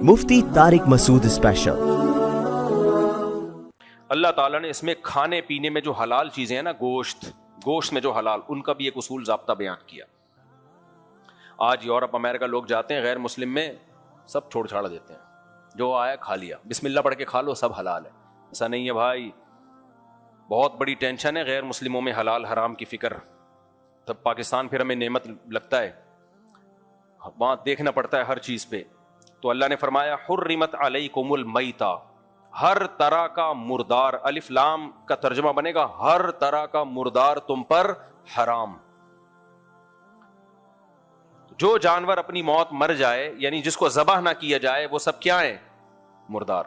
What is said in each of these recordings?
مفتی طارق مسعود special. اللہ تعالیٰ نے اس میں کھانے پینے میں جو حلال چیزیں ہیں نا، گوشت میں جو حلال، ان کا بھی ایک اصول ضابطہ بیان کیا۔ آج یورپ امریکہ لوگ جاتے ہیں غیر مسلم میں سب چھوڑ چھاڑ دیتے ہیں، جو آیا کھا لیا، بسم اللہ پڑھ کے کھا لو، سب حلال ہے۔ ایسا نہیں ہے بھائی، بہت بڑی ٹینشن ہے غیر مسلموں میں حلال حرام کی فکر۔ تب پاکستان پھر ہمیں نعمت لگتا ہے، وہاں دیکھنا پڑتا ہے ہر چیز پہ۔ تو اللہ نے فرمایا حرمت علیکم المیتہ، ہر طرح کا مردار، الف لام کا ترجمہ بنے گا ہر طرح کا مردار تم پر حرام۔ جو جانور اپنی موت مر جائے، یعنی جس کو ذبح نہ کیا جائے، وہ سب کیا ہیں؟ مردار۔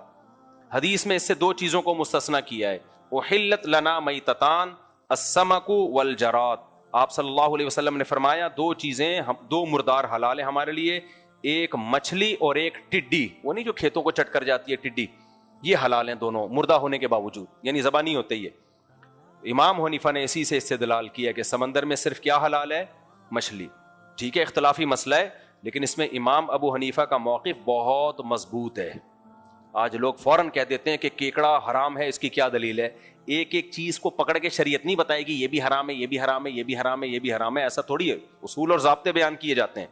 حدیث میں اس سے دو چیزوں کو مستثنیٰ کیا ہے، احلت لنا میتتان السمک والجراد۔ آپ صلی اللہ علیہ وسلم نے فرمایا دو چیزیں، دو مردار حلال ہیں ہمارے لیے، ایک مچھلی اور ایک ٹڈی، وہ نہیں جو کھیتوں کو چٹ کر جاتی ہے ٹڈی، یہ حلال ہیں دونوں مردہ ہونے کے باوجود، یعنی ذبح نہیں ہوتے یہ۔ امام حنیفہ نے اسی سے استدلال کیا کہ سمندر میں صرف کیا حلال ہے؟ مچھلی۔ ٹھیک ہے، اختلافی مسئلہ ہے، لیکن اس میں امام ابو حنیفہ کا موقف بہت مضبوط ہے۔ آج لوگ فوراً کہہ دیتے ہیں کہ کیکڑا حرام ہے، اس کی کیا دلیل ہے؟ ایک ایک چیز کو پکڑ کے شریعت نہیں بتائے گی یہ بھی حرام ہے، یہ بھی حرام ہے، یہ بھی حرام ہے، یہ بھی حرام ہے، ایسا تھوڑی ہے۔ اصول اور ضابطے بیان کیے جاتے ہیں۔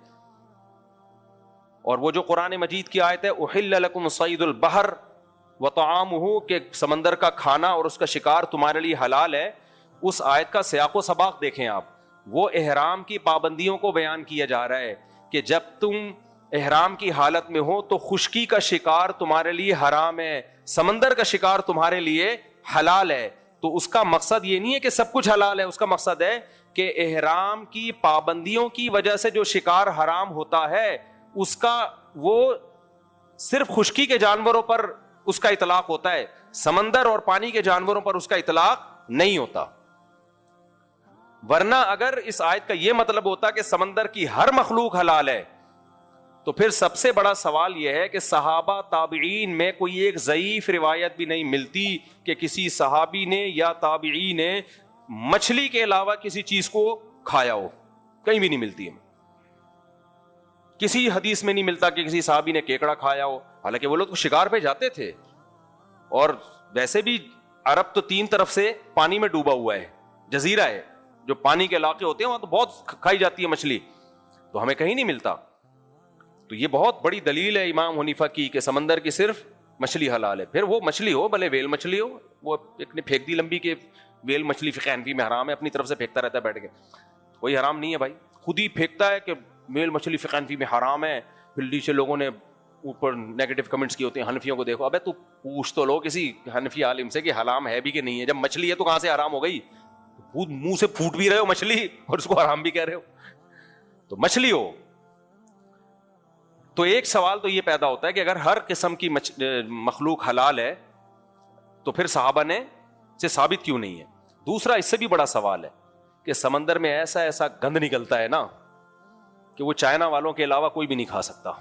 اور وہ جو قرآن مجید کی آیت ہے احل لکم صید البحر وطعامہ، کہ سمندر کا کھانا اور اس کا شکار تمہارے لیے حلال ہے، اس آیت کا سیاق و سباق دیکھیں آپ، وہ احرام کی پابندیوں کو بیان کیا جا رہا ہے کہ جب تم احرام کی حالت میں ہو تو خشکی کا شکار تمہارے لیے حرام ہے، سمندر کا شکار تمہارے لیے حلال ہے۔ تو اس کا مقصد یہ نہیں ہے کہ سب کچھ حلال ہے، اس کا مقصد ہے کہ احرام کی پابندیوں کی وجہ سے جو شکار حرام ہوتا ہے اس کا وہ صرف خشکی کے جانوروں پر اس کا اطلاق ہوتا ہے، سمندر اور پانی کے جانوروں پر اس کا اطلاق نہیں ہوتا۔ ورنہ اگر اس آیت کا یہ مطلب ہوتا کہ سمندر کی ہر مخلوق حلال ہے، تو پھر سب سے بڑا سوال یہ ہے کہ صحابہ تابعین میں کوئی ایک ضعیف روایت بھی نہیں ملتی کہ کسی صحابی نے یا تابعی نے مچھلی کے علاوہ کسی چیز کو کھایا ہو، کہیں بھی نہیں ملتی ہے۔ کسی حدیث میں نہیں ملتا کہ کسی صحابی نے کیکڑا کھایا ہو، حالانکہ وہ لوگ تو شکار پہ جاتے تھے، اور ویسے بھی عرب تو تین طرف سے پانی میں ڈوبا ہوا ہے، جزیرہ ہے، جو پانی کے علاقے ہوتے ہیں وہاں تو بہت کھائی جاتی ہے مچھلی، تو ہمیں کہیں نہیں ملتا۔ تو یہ بہت بڑی دلیل ہے امام حنیفہ کی کہ سمندر کی صرف مچھلی حلال ہے، پھر وہ مچھلی ہو، بھلے ویل مچھلی ہو، وہ ایک نے پھینک دی لمبی کہ ویل مچھلی فقہ حنفی میں حرام ہے، اپنی طرف سے پھینکتا رہتا ہے بیٹھ کے، کوئی حرام نہیں ہے بھائی، خود ہی پھینکتا ہے کہ ویل مچھلی فقہ حنفی میں حرام ہے، پھر نیچے لوگوں نے اوپر نیگیٹو کمنٹس کیے ہوتے ہیں حنفیوں کو دیکھو، ابے تو پوچھ تو لو کسی حنفی عالم سے کہ حرام ہے بھی کہ نہیں ہے، جب مچھلی ہے تو کہاں سے حرام ہو گئی؟ منہ سے پھوٹ بھی رہے ہو مچھلی اور اس کو حرام بھی کہہ رہے ہو، تو مچھلی ہو۔ تو ایک سوال تو یہ پیدا ہوتا ہے کہ اگر ہر قسم کی مخلوق حلال ہے تو پھر صحابہ نے سے ثابت کیوں نہیں ہے؟ دوسرا اس سے بھی بڑا سوال ہے کہ سمندر میں ایسا گند نکلتا ہے نا کہ وہ چائنا والوں کے علاوہ کوئی بھی نہیں کھا سکتا،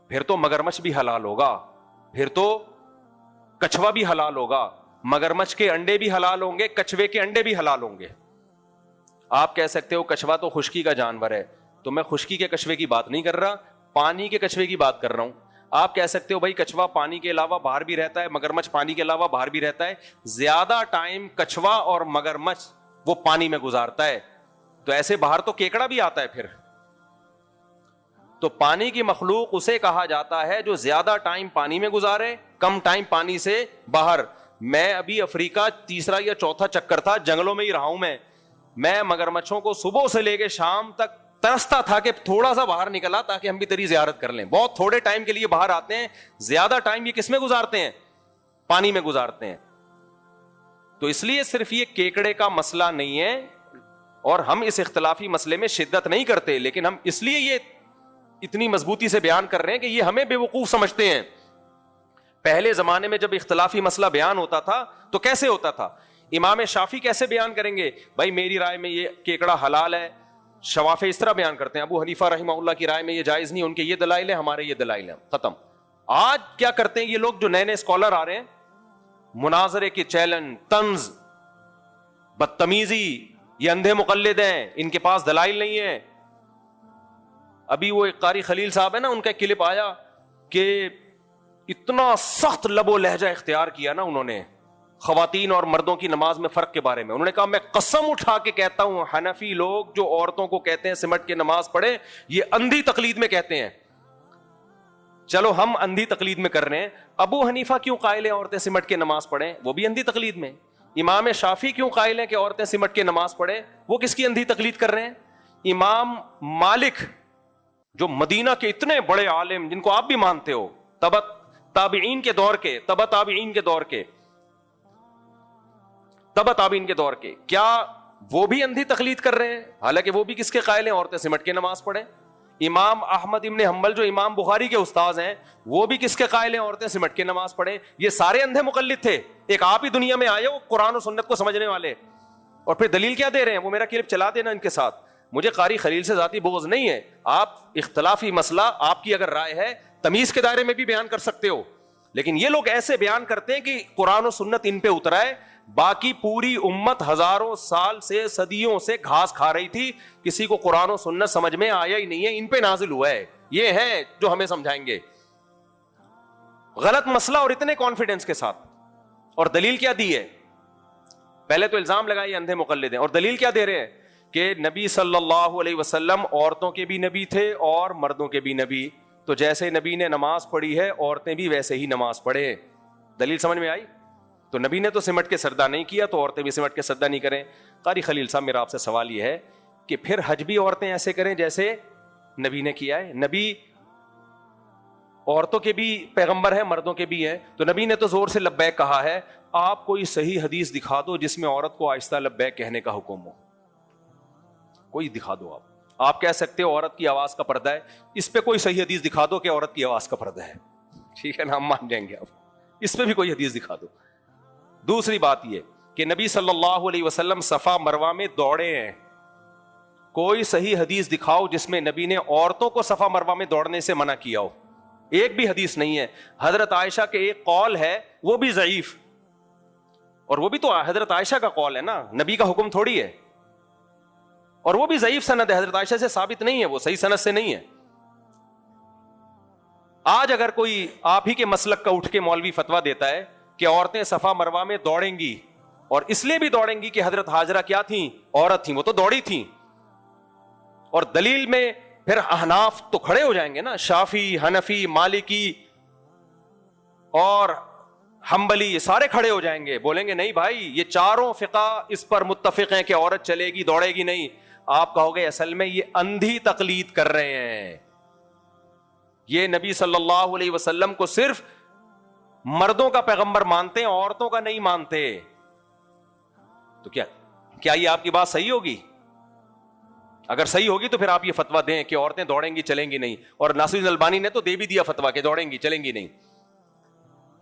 پھر تو مگرمچھ بھی حلال ہوگا، پھر تو کچھوا بھی حلال ہوگا، مگرمچھ کے انڈے بھی حلال ہوں گے، کچھوے کے انڈے بھی حلال ہوں گے۔ آپ کہہ سکتے ہو کچھوا تو خشکی کا جانور ہے، تو میں خشکی کے کچھوے کی بات نہیں کر رہا، پانی کے کچھوے کی بات کر رہا ہوں۔ آپ کہہ سکتے ہو بھائی کچھوا پانی کے علاوہ باہر بھی رہتا ہے، مگرمچھ پانی کے علاوہ باہر بھی رہتا ہے، زیادہ ٹائم کچھوا اور مگرمچھ وہ پانی میں گزارتا ہے، تو ایسے باہر تو کیکڑا بھی آتا ہے پھر۔ تو پانی کی مخلوق اسے کہا جاتا ہے جو زیادہ ٹائم پانی میں گزارے، کم ٹائم پانی سے باہر۔ میں ابھی افریقہ تیسرا یا چوتھا چکر تھا، جنگلوں میں ہی رہا ہوں میں مگرمچھوں کو صبح سے لے کے شام تک ترستا تھا کہ تھوڑا سا باہر نکلا تاکہ ہم بھی تیری زیارت کر لیں۔ بہت تھوڑے ٹائم کے لیے باہر آتے ہیں، زیادہ ٹائم یہ کس میں گزارتے ہیں؟ پانی میں گزارتے ہیں۔ تو اس لیے صرف یہ کیکڑے کا مسئلہ نہیں ہے، اور ہم اس اختلافی مسئلے میں شدت نہیں کرتے، لیکن ہم اس لیے یہ اتنی مضبوطی سے بیان کر رہے ہیں کہ یہ ہمیں بے وقوف سمجھتے ہیں۔ پہلے زمانے میں جب اختلافی مسئلہ بیان ہوتا تھا تو کیسے ہوتا تھا؟ امام شافعی کیسے بیان کریں گے؟ بھائی میری رائے میں یہ کیکڑا حلال ہے، شوافع اس طرح بیان کرتے ہیں، ابو حنیفہ رحمہ اللہ کی رائے میں یہ جائز نہیں، ان کے یہ دلائل ہیں، ہمارے یہ دلائل ہیں، ختم۔ آج کیا کرتے ہیں یہ لوگ جو نئے اسکالر آ رہے ہیں، مناظرے کے چیلنج، طنز، بدتمیزی، یہ اندھے مقلد ہیں، ان کے پاس دلائل نہیں ہے۔ ابھی وہ ایک قاری خلیل صاحب ہے نا، ان کا کلپ آیا کہ اتنا سخت لب و لہجہ اختیار کیا نا انہوں نے خواتین اور مردوں کی نماز میں فرق کے بارے میں. انہوں نے کہا میں قسم اٹھا کے کہتا ہوں حنفی لوگ جو عورتوں کو کہتے ہیں سمٹ کے نماز پڑھیں, یہ اندھی تقلید میں کہتے ہیں. چلو ہم اندھی تقلید میں کر رہے ہیں, ابو حنیفہ کیوں قائل ہیں عورتیں سمٹ کے نماز پڑھیں؟ وہ بھی اندھی تقلید میں. امام شافعی کیوں قائل ہیں کہ عورتیں سمٹ کے نماز پڑھیں؟ وہ کس کی اندھی تقلید کر رہے ہیں؟ امام مالک جو مدینہ کے اتنے بڑے عالم جن کو آپ بھی مانتے ہو, تبع تابعین کے دور کے, کیا وہ بھی اندھی تقلید کر رہے ہیں؟ حالانکہ وہ بھی کس کے قائل ہیں عورتیں سمٹ کے نماز پڑھیں. امام احمد ابن حنبل جو امام بخاری کے استاذ ہیں وہ بھی کس کے قائل ہیں عورتیں سمٹ کے نماز پڑھیں. یہ سارے اندھے مقلد تھے, ایک آپ ہی دنیا میں آئے ہو قرآن و سنت کو سمجھنے والے, اور پھر دلیل کیا دے رہے ہیں؟ وہ میرا کلپ چلا دینا ان کے ساتھ. مجھے قاری خلیل سے ذاتی بغض نہیں ہے, آپ اختلافی مسئلہ آپ کی اگر رائے ہے تمیز کے دائرے میں بھی بیان کر سکتے ہو, لیکن یہ لوگ ایسے بیان کرتے ہیں کہ قرآن و سنت ان پہ اترا ہے, باقی پوری امت ہزاروں سال سے صدیوں سے گھاس کھا رہی تھی, کسی کو قرآن و سنت سمجھ میں آیا ہی نہیں ہے, ان پہ نازل ہوا ہے. یہ ہے جو ہمیں سمجھائیں گے غلط مسئلہ اور اتنے کانفیڈنس کے ساتھ. اور دلیل کیا دی ہے؟ پہلے تو الزام لگائے اندھے مقلد ہیں, اور دلیل کیا دے رہے ہیں کہ نبی صلی اللہ علیہ وسلم عورتوں کے بھی نبی تھے اور مردوں کے بھی نبی, تو جیسے نبی نے نماز پڑھی ہے عورتیں بھی ویسے ہی نماز پڑھیں. دلیل سمجھ میں آئی؟ تو نبی نے تو سمٹ کے سردہ نہیں کیا تو عورتیں بھی سمٹ کے سردہ نہیں کریں. قاری خلیل صاحب میرا آپ سے سوال یہ ہے کہ پھر حج بھی عورتیں ایسے کریں جیسے نبی نے کیا ہے؟ نبی عورتوں کے بھی پیغمبر ہیں مردوں کے بھی ہیں, تو نبی نے تو زور سے لبیک کہا ہے. آپ کوئی صحیح حدیث دکھا دو جس میں عورت کو آہستہ لبیک کہنے کا حکم ہو, کوئی دکھا دو. آپ کہہ سکتے ہو عورت کی آواز کا پردہ ہے, اس پہ کوئی صحیح حدیث دکھا دو کہ عورت کی آواز کا پردہ ہے, ٹھیک ہے نا, ہم مان جائیں گے. آپ اس پہ بھی کوئی حدیث دکھا دو. دوسری بات یہ کہ نبی صلی اللہ علیہ وسلم صفا مروہ میں دوڑے ہیں, کوئی صحیح حدیث دکھاؤ جس میں نبی نے عورتوں کو صفا مروہ میں دوڑنے سے منع کیا ہو. ایک بھی حدیث نہیں ہے. حضرت عائشہ کے ایک قول ہے وہ بھی ضعیف, اور وہ بھی تو حضرت عائشہ کا قول ہے نا, نبی کا حکم تھوڑی ہے, اور وہ بھی ضعیف سند ہے, حضرت عائشہ سے ثابت نہیں ہے, وہ صحیح سند سے نہیں ہے. آج اگر کوئی آپ ہی کے مسلک کا اٹھ کے مولوی فتویٰ دیتا ہے کہ عورتیں صفا مروہ میں دوڑیں گی, اور اس لیے بھی دوڑیں گی کہ حضرت ہاجرہ کیا تھیں؟ عورت تھیں, وہ تو دوڑی تھیں, اور دلیل میں پھر احناف تو کھڑے ہو جائیں گے نا, شافی, حنفی, مالکی اور حنبلی, یہ سارے کھڑے ہو جائیں گے, بولیں گے نہیں بھائی یہ چاروں فقہ اس پر متفق ہیں کہ عورت چلے گی دوڑے گی نہیں. آپ کہو گے اصل میں یہ اندھی تقلید کر رہے ہیں, یہ نبی صلی اللہ علیہ وسلم کو صرف مردوں کا پیغمبر مانتے ہیں, عورتوں کا نہیں مانتے. تو کیا یہ آپ کی بات صحیح ہوگی؟ اگر صحیح ہوگی تو پھر آپ یہ فتویٰ دیں کہ عورتیں دوڑیں گی چلیں گی نہیں, اور ناصرالدین البانی نے تو دے بھی دیا فتویٰ کہ دوڑیں گی چلیں گی نہیں.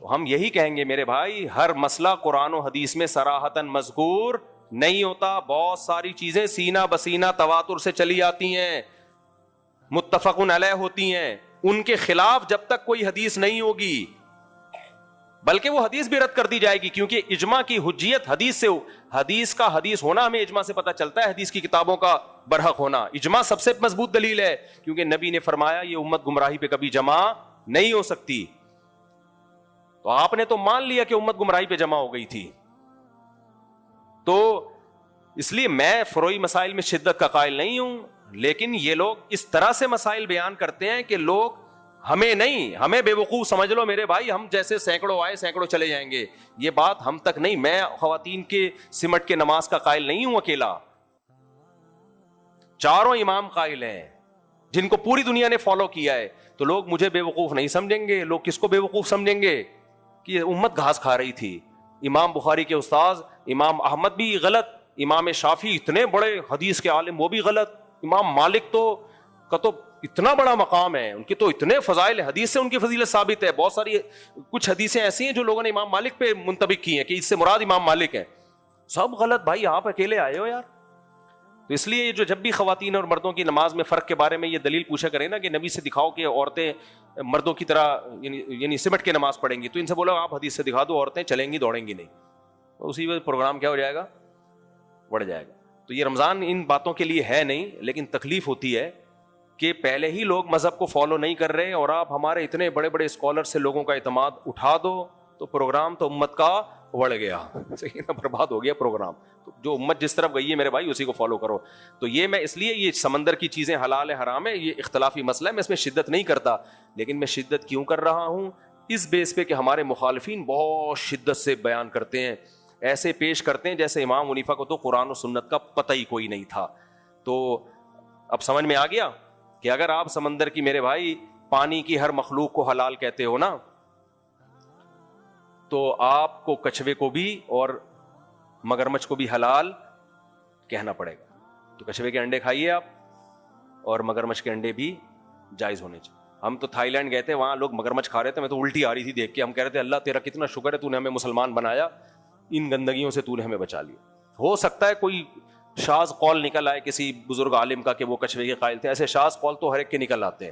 تو ہم یہی کہیں گے میرے بھائی, ہر مسئلہ قرآن و حدیث میں صراحتاً مذکور نہیں ہوتا. بہت ساری چیزیں سینہ بسینہ تواتر سے چلی آتی ہیں, متفق علیہ ہوتی ہیں, ان کے خلاف جب تک کوئی حدیث نہیں ہوگی, بلکہ وہ حدیث بھی رد کر دی جائے گی, کیونکہ اجماع کی حجیت حدیث سے, حدیث کا حدیث ہونا ہمیں اجماع سے پتہ چلتا ہے, حدیث کی کتابوں کا برحق ہونا. اجماع سب سے مضبوط دلیل ہے, کیونکہ نبی نے فرمایا یہ امت گمراہی پہ کبھی جمع نہیں ہو سکتی. تو آپ نے تو مان لیا کہ امت گمراہی پہ جمع ہو گئی تھی. تو اس لیے میں فروعی مسائل میں شدت کا قائل نہیں ہوں, لیکن یہ لوگ اس طرح سے مسائل بیان کرتے ہیں کہ لوگ ہمیں نہیں, ہمیں بے وقوف سمجھ لو میرے بھائی, ہم جیسے سینکڑوں آئے سینکڑوں چلے جائیں گے. یہ بات ہم تک نہیں. میں خواتین کے سمٹ کے نماز کا قائل نہیں ہوں اکیلا, چاروں امام قائل ہیں جن کو پوری دنیا نے فالو کیا ہے. تو لوگ مجھے بے وقوف نہیں سمجھیں گے. لوگ کس کو بے وقوف سمجھیں گے؟ کہ امت گھاس کھا رہی تھی. امام بخاری کے استاذ امام احمد بھی غلط, امام شافعی اتنے بڑے حدیث کے عالم وہ بھی غلط, امام مالک تو اتنا بڑا مقام ہے, ان کے تو اتنے فضائل حدیث سے ان کی فضیلت ثابت ہے. بہت ساری کچھ حدیثیں ایسی ہیں جو لوگوں نے امام مالک پہ منطبق کی ہیں کہ اس سے مراد امام مالک ہیں. سب غلط بھائی, آپ اکیلے آئے ہو یار. تو اس لیے جو جب بھی خواتین اور مردوں کی نماز میں فرق کے بارے میں یہ دلیل پوچھا کریں نا کہ نبی سے دکھاؤ کہ عورتیں مردوں کی طرح یعنی سمٹ کے نماز پڑھیں گی, تو ان سے بولو آپ حدیث سے دکھا دو عورتیں چلیں گی دوڑیں گی نہیں. تو اسی وقت پروگرام کیا ہو جائے گا, بڑھ جائے گا. تو یہ رمضان ان باتوں کے لیے ہے نہیں, لیکن تکلیف ہوتی ہے کہ پہلے ہی لوگ مذہب کو فالو نہیں کر رہے اور آپ ہمارے اتنے بڑے بڑے اسکالر سے لوگوں کا اعتماد اٹھا دو تو پروگرام تو امت کا بڑھ گیا, صحیح نا, برباد ہو گیا پروگرام. تو جو امت جس طرف گئی ہے میرے بھائی اسی کو فالو کرو. تو یہ میں اس لیے یہ سمندر کی چیزیں حلال ہے حرام ہے یہ اختلافی مسئلہ ہے, میں اس میں شدت نہیں کرتا, لیکن میں شدت کیوں کر رہا ہوں اس بیس پہ کہ ہمارے مخالفین بہت شدت سے بیان کرتے ہیں, ایسے پیش کرتے ہیں جیسے امام حنیفہ کو تو قرآن و سنت کا پتہ ہی کوئی نہیں تھا. تو اب سمجھ میں آ گیا کہ اگر آپ سمندر کی میرے بھائی پانی کی ہر مخلوق کو حلال کہتے ہو نا, تو آپ کو کچھوے کو بھی اور مگرمچھ کو بھی حلال کہنا پڑے گا. تو کچھوے کے انڈے کھائیے آپ اور مگرمچھ کے انڈے بھی جائز ہونے چاہیے. ہم تو تھائی لینڈ گئے تھے, وہاں لوگ مگرمچھ کھا رہے تھے, میں تو الٹی آ رہی تھی دیکھ کے. ہم کہہ رہے تھے اللہ تیرا کتنا شکر ہے تو نے ہمیں مسلمان بنایا, ان گندگیوں سے تو نے ہمیں بچا لیا. ہو سکتا ہے کوئی شاذ قول نکل آئے کسی بزرگ عالم کا کہ وہ کچھوے کے قائل تھے, ایسے شاذ قول تو ہر ایک کے نکل آتے ہیں.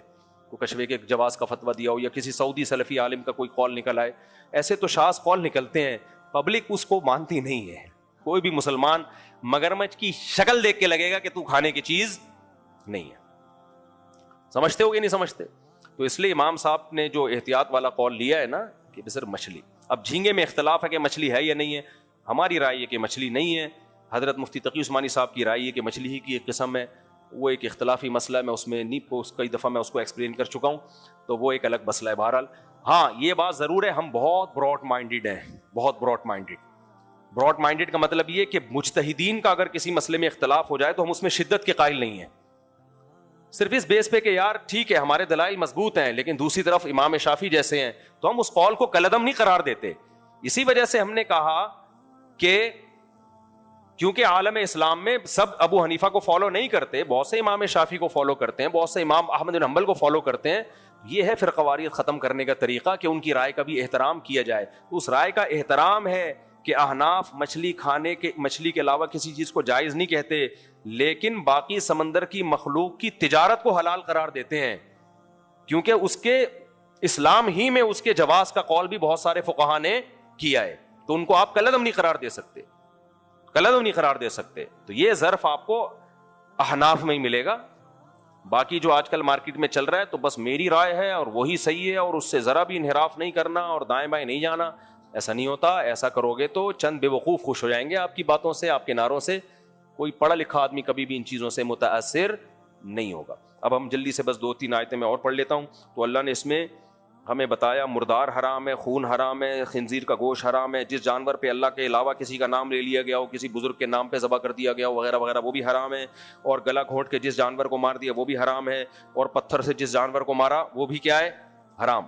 کوئی کچھوے کے جواز کا فتویٰ دیا ہو یا کسی سعودی سلفی عالم کا کوئی قول نکل آئے, ایسے تو شاذ قول نکلتے ہیں, پبلک اس کو مانتی نہیں ہے. کوئی بھی مسلمان مگرمچھ کی شکل دیکھ کے لگے گا کہ تو کھانے کی چیز نہیں ہے. سمجھتے ہو کہ نہیں سمجھتے؟ تو اس لیے امام صاحب نے جو احتیاط والا قول لیا ہے نا کہ صرف مچھلی. اب جھینگے میں اختلاف ہے کہ مچھلی ہے یا نہیں ہے, ہماری رائے یہ کہ مچھلی نہیں ہے, حضرت مفتی تقی عثمانی صاحب کی رائے یہ کہ مچھلی ہی کی ایک قسم ہے. وہ ایک اختلافی مسئلہ ہے, میں اس میں نہیں کئی دفعہ میں اس کو ایکسپلین کر چکا ہوں, تو وہ ایک الگ مسئلہ ہے. بہرحال ہاں یہ بات ضرور ہے, ہم بہت براڈ مائنڈیڈ ہیں, بہت براڈ مائنڈیڈ. براڈ مائنڈیڈ کا مطلب یہ کہ مجتہدین کا اگر کسی مسئلے میں اختلاف ہو جائے تو ہم اس میں شدت کے قائل نہیں ہیں, صرف اس بیس پہ کہ یار ٹھیک ہے ہمارے دلائل مضبوط ہیں لیکن دوسری طرف امام شافعی جیسے ہیں, تو ہم اس قول کو کالعدم نہیں قرار دیتے. اسی وجہ سے ہم نے کہا کہ کیونکہ عالم اسلام میں سب ابو حنیفہ کو فالو نہیں کرتے, بہت سے امام شافعی کو فالو کرتے ہیں, بہت سے امام احمد بن حنبل کو فالو کرتے ہیں. یہ ہے فرقواریت ختم کرنے کا طریقہ کہ ان کی رائے کا بھی احترام کیا جائے. اس رائے کا احترام ہے کہ احناف مچھلی کھانے کے مچھلی کے علاوہ کسی چیز کو جائز نہیں کہتے, لیکن باقی سمندر کی مخلوق کی تجارت کو حلال قرار دیتے ہیں, کیونکہ اس کے اسلام ہی میں اس کے جواز کا قول بھی بہت سارے فقہا نے کیا ہے. تو ان کو آپ کالعدم نہیں قرار دے سکتے, کالعدم نہیں قرار دے سکتے. تو یہ ظرف آپ کو احناف میں ہی ملے گا. باقی جو آج کل مارکیٹ میں چل رہا ہے تو بس میری رائے ہے اور وہی صحیح ہے اور اس سے ذرا بھی انحراف نہیں کرنا اور دائیں بائیں نہیں جانا, ایسا نہیں ہوتا. ایسا کرو گے تو چند بے وقوف خوش ہو جائیں گے آپ کی باتوں سے, آپ کے نعروں سے. کوئی پڑھا لکھا آدمی کبھی بھی ان چیزوں سے متاثر نہیں ہوگا. اب ہم جلدی سے بس 2-3 آیتیں میں اور پڑھ لیتا ہوں. تو اللہ نے اس میں ہمیں بتایا مردار حرام ہے, خون حرام ہے, خنزیر کا گوشت حرام ہے, جس جانور پہ اللہ کے علاوہ کسی کا نام لے لیا گیا ہو, کسی بزرگ کے نام پہ ذبح کر دیا گیا ہو وغیرہ وغیرہ, وہ بھی حرام ہے. اور گلا گھونٹ کے جس جانور کو مار دیا وہ بھی حرام ہے, اور پتھر سے جس جانور کو مارا وہ بھی کیا ہے, حرام.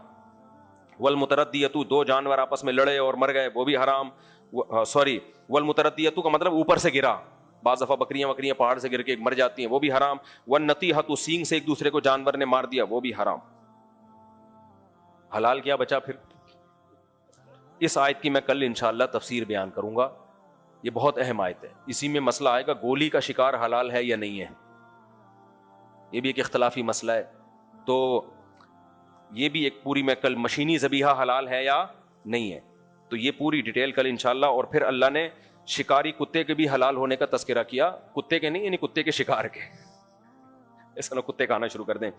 والمتردیۃ, 2 جانور آپس میں لڑے اور مر گئے وہ بھی حرام. والمتردیۃ کا مطلب اوپر سے گرا, بعض دفعہ بکریاں پہاڑ سے گر کے مر جاتی ہیں, وہ بھی حرام. والنطیحۃ, سینگ سے ایک دوسرے کو جانور نے مار دیا وہ بھی حرام. حلال کیا بچا پھر؟ اس آیت کی میں کل انشاءاللہ تفسیر بیان کروں گا, یہ بہت اہم آیت ہے. اسی میں مسئلہ آئے گا گولی کا شکار حلال ہے یا نہیں ہے, یہ بھی ایک اختلافی مسئلہ ہے. تو یہ بھی ایک پوری میں کل مشینی ذبیحہ حلال ہے یا نہیں ہے, تو یہ پوری ڈیٹیل کل انشاءاللہ. اور پھر اللہ نے شکاری کتے کے بھی حلال ہونے کا تذکرہ کیا, کتے کے نہیں یعنی کتے کے شکار کے, ایسا نہ کتے کھانا شروع کر دیں.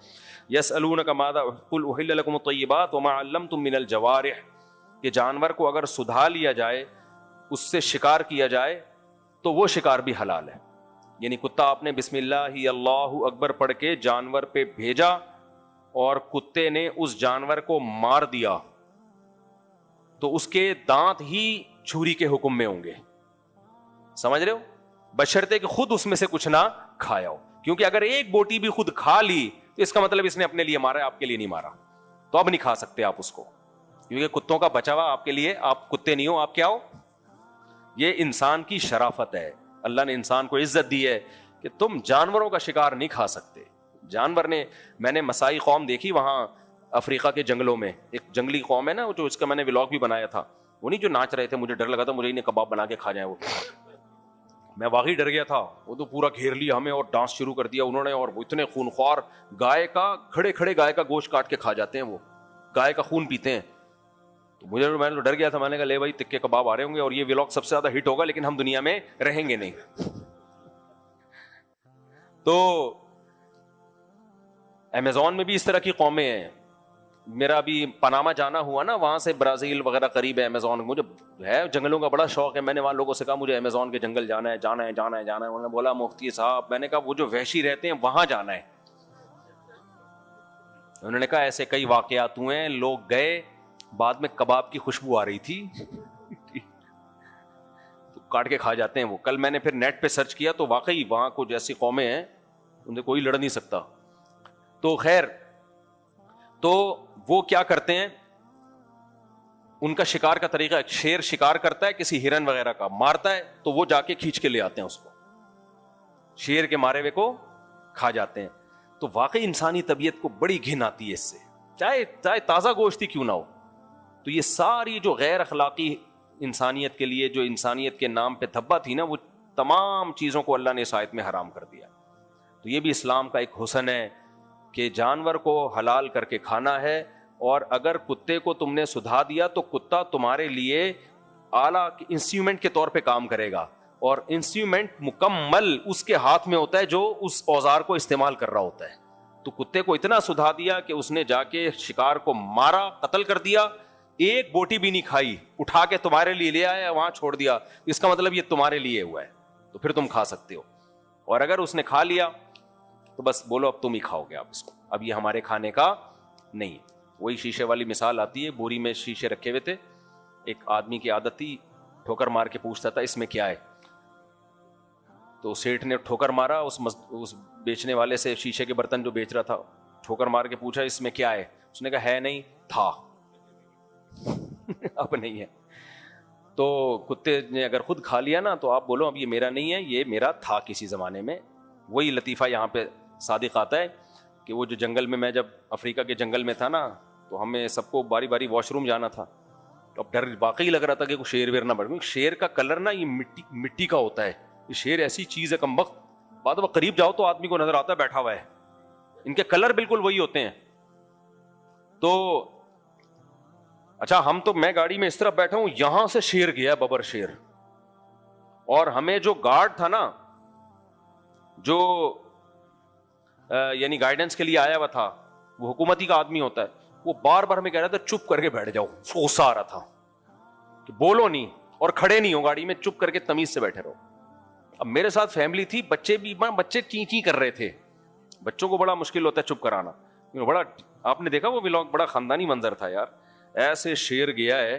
یسألونک ماذا قل احل لکم الطیبات وما علمتم من الجوارح, کہ جانور کو اگر سدھا لیا جائے, اس سے شکار کیا جائے تو وہ شکار بھی حلال ہے. یعنی کتا آپ نے بسم اللہ اللہ اکبر پڑھ کے جانور پہ بھیجا اور کتے نے اس جانور کو مار دیا تو اس کے دانت ہی چھری کے حکم میں ہوں گے, سمجھ رہے ہو, بشرطے کہ خود اس میں سے کچھ نہ کھایا ہو. کیونکہ اگر ایک بوٹی بھی خود کھا لی تو اس کا مطلب اس نے اپنے لیے مارا ہے, آپ کے لیے نہیں مارا, تو اب نہیں کھا سکتے آپ اس کو, کیونکہ کتوں کا بچا ہوا آپ کے لیے, آپ کتے نہیں ہو, آپ کیا ہو. یہ انسان کی شرافت ہے, اللہ نے انسان کو عزت دی ہے کہ تم جانوروں کا شکار نہیں کھا سکتے. جانور نے, میں نے مسائی قوم دیکھی وہاں افریقہ کے جنگلوں میں, ایک جنگلی قوم ہے نا جو, اس کا میں نے ولاگ بھی بنایا تھا, وہ نہیں جو ناچ رہے تھے, مجھے ڈر لگا تھا مجھے انہیں کباب بنا کے کھا جائیں, وہ میں واقعی ڈر گیا تھا. وہ تو پورا گھیر لیا ہمیں اور ڈانس شروع کر دیا انہوں نے, اور وہ اتنے خونخوار, گائے کا کھڑے کھڑے گائے کا گوشت کاٹ کے کھا جاتے ہیں, وہ گائے کا خون پیتے ہیں. تو میں تو ڈر گیا تھا, میں نے کہا لے بھائی تکے کباب آ رہے ہوں گے اور یہ ولاگ سب سے زیادہ ہٹ ہوگا لیکن ہم دنیا میں رہیں گے نہیں. تو امیزون میں بھی اس طرح کی قومیں ہیں. میرا ابھی پاناما جانا ہوا نا, وہاں سے برازیل وغیرہ قریب ہے امیزون. مجھے ہے جنگلوں کا بڑا شوق ہے. میں نے وہاں لوگوں سے کہا مجھے امیزون کے جنگل جانا ہے جانا ہے جانا ہے جانا ہے. انہوں نے بولا مفتی صاحب, میں نے کہا وہ جو وحشی رہتے ہیں وہاں جانا ہے. انہوں نے کہا ایسے کئی واقعات ہوئے ہیں, لوگ گئے بعد میں کباب کی خوشبو آ رہی تھی تو کاٹ کے کھا جاتے ہیں وہ. کل میں نے پھر نیٹ پہ سرچ کیا تو واقعی وہاں کچھ ایسی قومیں ہیں ان سے کوئی لڑ نہیں سکتا. تو خیر, تو وہ کیا کرتے ہیں, ان کا شکار کا طریقہ, شیر شکار کرتا ہے کسی ہرن وغیرہ کا, مارتا ہے تو وہ جا کے کھینچ کے لے آتے ہیں اس کو, شیر کے مارے ہوئے کو کھا جاتے ہیں. تو واقعی انسانی طبیعت کو بڑی گھن آتی ہے اس سے, چاہے تازہ گوشت ہی کیوں نہ ہو. تو یہ ساری جو غیر اخلاقی انسانیت کے لیے, جو انسانیت کے نام پہ دھبا تھی نا, وہ تمام چیزوں کو اللہ نے اس آیت میں حرام کر دیا. تو یہ بھی اسلام کا ایک حسن ہے کہ جانور کو حلال کر کے کھانا ہے, اور اگر کتے کو تم نے سدھا دیا تو کتا تمہارے لیے اعلیٰ انسٹرومنٹ کے طور پہ کام کرے گا, اور انسٹرومنٹ مکمل اس کے ہاتھ میں ہوتا ہے جو اس اوزار کو استعمال کر رہا ہوتا ہے. تو کتے کو اتنا سدھا دیا کہ اس نے جا کے شکار کو مارا, قتل کر دیا, ایک بوٹی بھی نہیں کھائی, اٹھا کے تمہارے لیے لے آیا, وہاں چھوڑ دیا. اس کا مطلب یہ تمہارے لیے ہوا ہے, تو پھر تم کھا سکتے ہو. اور اگر اس نے کھا لیا تو بس بولو اب تم ہی کھاؤ گے آپ اس کو, اب یہ ہمارے کھانے کا نہیں. وہی شیشے والی مثال آتی ہے, بوری میں شیشے رکھے ہوئے تھے, ایک آدمی کی عادت تھی ٹھوکر مار کے پوچھتا تھا اس میں کیا ہے. تو سیٹھ نے ٹھوکر مارا, اس بیچنے والے سے, شیشے کے برتن جو بیچ رہا تھا, ٹھوکر مار کے پوچھا اس میں کیا ہے. اس نے کہا ہے نہیں تھا اب نہیں ہے. تو کتے نے اگر خود کھا لیا نا تو آپ بولو اب یہ میرا نہیں ہے, یہ میرا تھا کسی زمانے میں. وہی لطیفہ یہاں پہ صادق آتا ہے کہ وہ جو جنگل میں جب افریقہ کے جنگل میں تھا نا, تو ہمیں سب کو باری باری واش روم جانا تھا. اب ڈر واقعی لگ رہا تھا کہ کوئی شیر ویر نہ بڑھ, شیر کا کلر نا یہ مٹی کا ہوتا ہے. یہ شیر ایسی چیز ہے کم وقت, بعد وقت قریب جاؤ تو آدمی کو نظر آتا ہے بیٹھا ہوا ہے, ان کے کلر بالکل وہی ہوتے ہیں. تو اچھا, ہم تو, میں گاڑی میں اس طرح بیٹھا ہوں, یہاں سے شیر گیا, ببر شیر, اور ہمیں جو گارڈ تھا نا, جو یعنی گائیڈنس کے لیے آیا ہوا تھا, وہ حکومتی کا آدمی ہوتا ہے, وہ بار بار ہمیں کہہ رہا تھا چپ کر کے بیٹھ جاؤ. غصہ آ رہا تھا کہ بولو نہیں اور کھڑے نہیں ہو گاڑی میں, چپ کر کے تمیز سے بیٹھے رہو. اب میرے ساتھ فیملی تھی, بچے چی چی کر رہے تھے. بچوں کو بڑا مشکل ہوتا ہے چپ کرانا. بڑا, آپ نے دیکھا وہ ولاگ, بڑا خاندانی منظر تھا یار. ایسے شیر گیا ہے,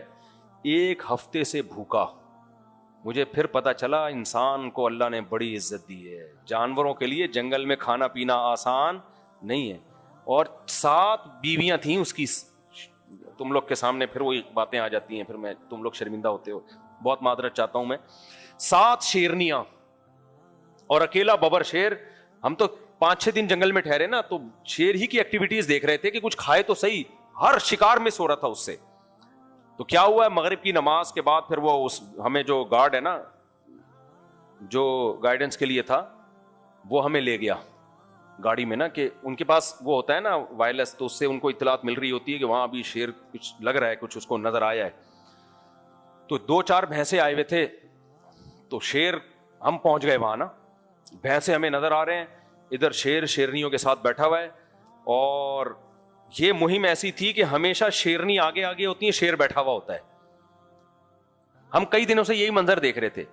1 ہفتے سے بھوکا. مجھے پھر پتا چلا انسان کو اللہ نے بڑی عزت دی ہے. جانوروں کے لیے جنگل میں کھانا پینا آسان نہیں ہے. اور 7 بیویاں تھیں اس کی. تم لوگ کے سامنے پھر وہی باتیں آ جاتی ہیں, پھر میں, تم لوگ شرمندہ ہوتے ہو, بہت معذرت چاہتا ہوں میں. 7 شیرنیاں اور اکیلا ببر شیر. ہم تو 5-6 دن جنگل میں ٹھہرے نا, تو شیر ہی کی ایکٹیویٹیز دیکھ رہے تھے کہ کچھ کھائے تو صحیح. ہر شکار میں سو رہا تھا اس سے. تو کیا ہوا ہے, مغرب کی نماز کے بعد پھر وہ ہمیں جو گارڈ ہے نا, جو گائیڈنس کے لیے تھا, وہ ہمیں لے گیا گاڑی میں نا, کہ ان کے پاس وہ ہوتا ہے نا وائرلیس, تو اس سے ان کو اطلاعات مل رہی ہوتی ہے کہ وہاں ابھی شیر کچھ لگ رہا ہے, کچھ اس کو نظر آیا ہے. تو 2-4 بھینسیں آئے ہوئے تھے, تو شیر, ہم پہنچ گئے وہاں نا, بھینسیں ہمیں نظر آ رہے ہیں, ادھر شیر شیرنیوں کے ساتھ بیٹھا ہوا ہے. اور یہ مہم ایسی تھی کہ ہمیشہ شیرنی آگے آگے ہوتی ہے, شیر بیٹھا ہوا ہوتا ہے. ہم کئی دنوں سے یہی منظر دیکھ رہے تھے.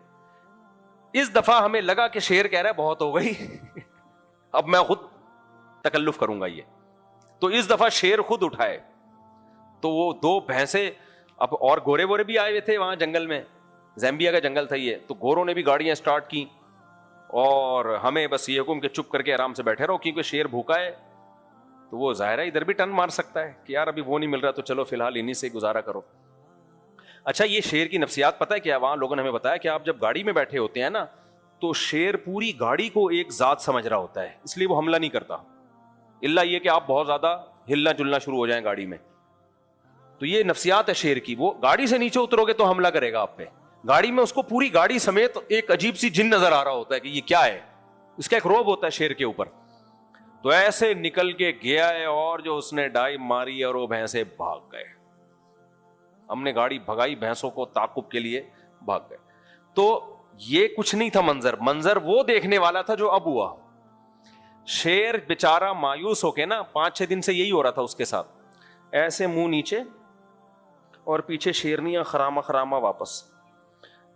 اس دفعہ ہمیں لگا کہ شیر کہہ رہا ہے بہت ہو گئی اب میں خود تکلف کروں گا یہ. تو اس دفعہ شیر خود اٹھائے. تو وہ 2 بھینسیں, اب اور گورے وورے بھی آئے ہوئے تھے وہاں جنگل میں, زیمبیا کا جنگل تھا یہ, تو گوروں نے بھی گاڑیاں سٹارٹ کی, اور ہمیں بس یہ حکم کہ چپ کر کے آرام سے بیٹھے رہو, کیونکہ شیر بھوکا ہے. تو وہ ظاہر ہے ادھر بھی ٹن مار سکتا ہے کہ یار ابھی وہ نہیں مل رہا, تو چلو فی الحال انہی سے گزارا کرو. اچھا, یہ شیر کی نفسیات پتہ ہے کیا, وہاں لوگوں نے ہمیں بتایا کہ آپ جب گاڑی میں بیٹھے ہوتے ہیں نا, تو شیر پوری گاڑی کو ایک ذات سمجھ رہا ہوتا ہے, اس لیے وہ حملہ نہیں کرتا, الا یہ کہ آپ بہت زیادہ ہلنا جلنا شروع ہو جائیں گاڑی میں. تو یہ نفسیات ہے شیر کی. وہ گاڑی سے نیچے اترو گے تو حملہ کرے گا آپ پہ. گاڑی میں اس کو پوری گاڑی سمیت ایک عجیب سی جن نظر آ رہا ہوتا ہے کہ یہ کیا ہے, اس کا ایک روب ہوتا ہے شیر کے اوپر. تو ایسے نکل کے گیا ہے, اور جو اس نے ڈائی ماری اور وہ بھینسیں بھاگ گئے. ہم نے گاڑی بھگائی, بھینسوں کو تعاقب کے لیے بھاگ گئے. تو یہ کچھ نہیں تھا منظر وہ دیکھنے والا تھا جو اب ہوا. شیر بیچارہ مایوس ہو کے نا 5-6 دن سے یہی ہو رہا تھا اس کے ساتھ, ایسے منہ نیچے اور پیچھے شیرنیاں خرامہ خرامہ واپس.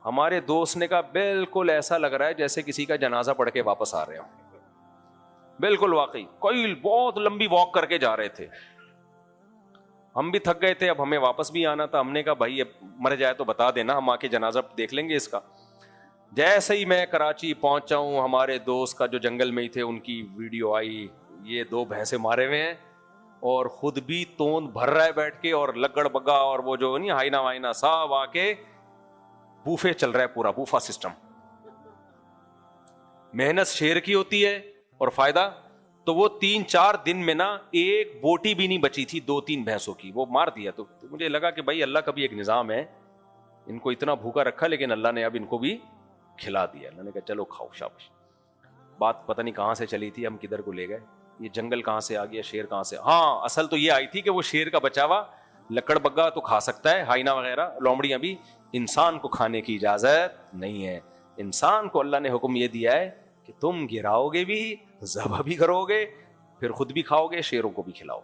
ہمارے دوست نے کہا بالکل ایسا لگ رہا ہے جیسے کسی کا جنازہ پڑھ کے واپس آ رہے ہوں. بالکل واقعی, کوئی بہت لمبی واک کر کے جا رہے تھے, ہم بھی تھک گئے تھے, اب ہمیں واپس بھی آنا تھا. ہم نے کہا بھائی اب مر جائے تو بتا دینا, ہم آ کے جنازہ دیکھ لیں گے اس کا. جیسے ہی میں کراچی پہنچا ہوں, ہمارے دوست کا جو جنگل میں ہی تھے ان کی ویڈیو آئی, یہ 2 بھینسیں مارے ہوئے ہیں اور خود بھی توند بھر رہا ہے بیٹھ کے, اور لگڑ بگا اور وہ جو نہیں ہائنا وائنا سب آ کے بوفے چل رہا ہے, پورا بوفا سسٹم. محنت شیر کی ہوتی ہے اور فائدہ تو وہ 3-4 دن میں نا ایک بوٹی بھی نہیں بچی تھی 2-3 بھینسوں کی, وہ مار دیا. تو مجھے لگا کہ بھائی اللہ کا بھی ایک نظام ہے, ان کو اتنا بھوکا رکھا لیکن اللہ نے اب ان کو بھی کھلا دیا. اللہ نے کہا چلو کھاؤ شاباش. بات پتہ نہیں کہاں سے چلی تھی, ہم کدھر کو لے گئے, یہ جنگل کہاں سے آ گیا, شیر کہاں سے. ہاں اصل تو یہ آئی تھی کہ وہ شیر کا بچا ہوا لکڑ بگا تو کھا سکتا ہے, ہائنا وغیرہ لومڑیاں بھی, انسان کو کھانے کی اجازت نہیں ہے. انسان کو اللہ نے حکم یہ دیا ہے کہ تم گراؤ گے بھی, ذبح بھی کرو گے, پھر خود بھی کھاؤ گے, شیروں کو بھی کھلاؤ.